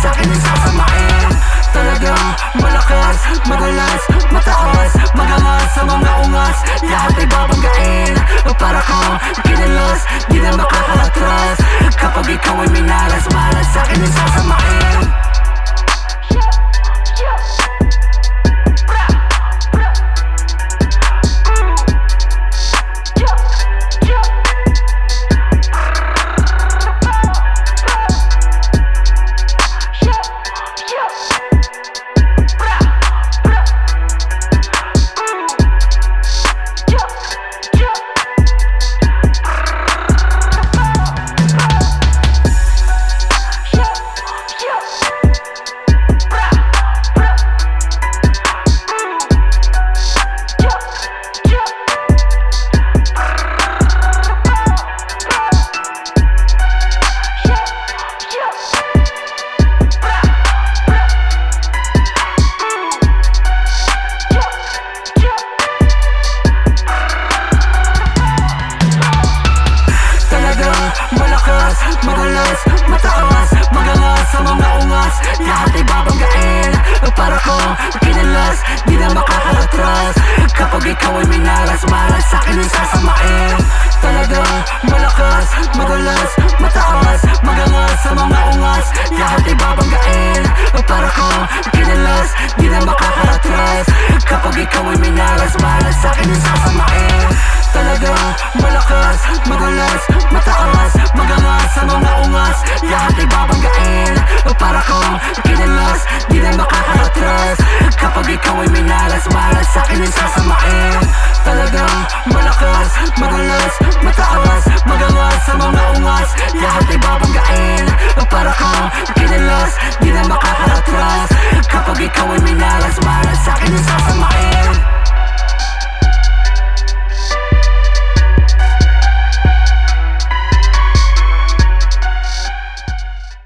sa'kin ay sasamain. Talagang malakas, madalas, mataas, magangas sa mga ungas, lahat ay babanggain. Para kang kinalas, di na makakaatras. Kapag ikaw ay minalas, malas sa'kin ay sasamain. Madalas, mataas, magangas sa mga ungas, lahat ay babanggain. Para kang kinalas, di na makakaatras. Kapag ikaw ay minalas, malas sa'kin ay sasamain. Talagang malakas, madalas, mataas, magangas sa mga ungas, lahat ay babanggain. Para kang kinalas, di na makakaatras. Kapag ikaw ay minalas, malas sa'kin ay sasamain. Talagang malakas, madalas, mataas, magangas sa mga ungas, lahat ay babanggain. Para kang kinalas, di na makakaatras. Kapag ikaw ay minalas, malas sa'kin ay sasamain. Talagang malakas, madalas, mataas, magangas sa mga ungas, lahat ay babanggain. Para kang kinalas, di na makakaatras. Kapag ikaw ay minalas,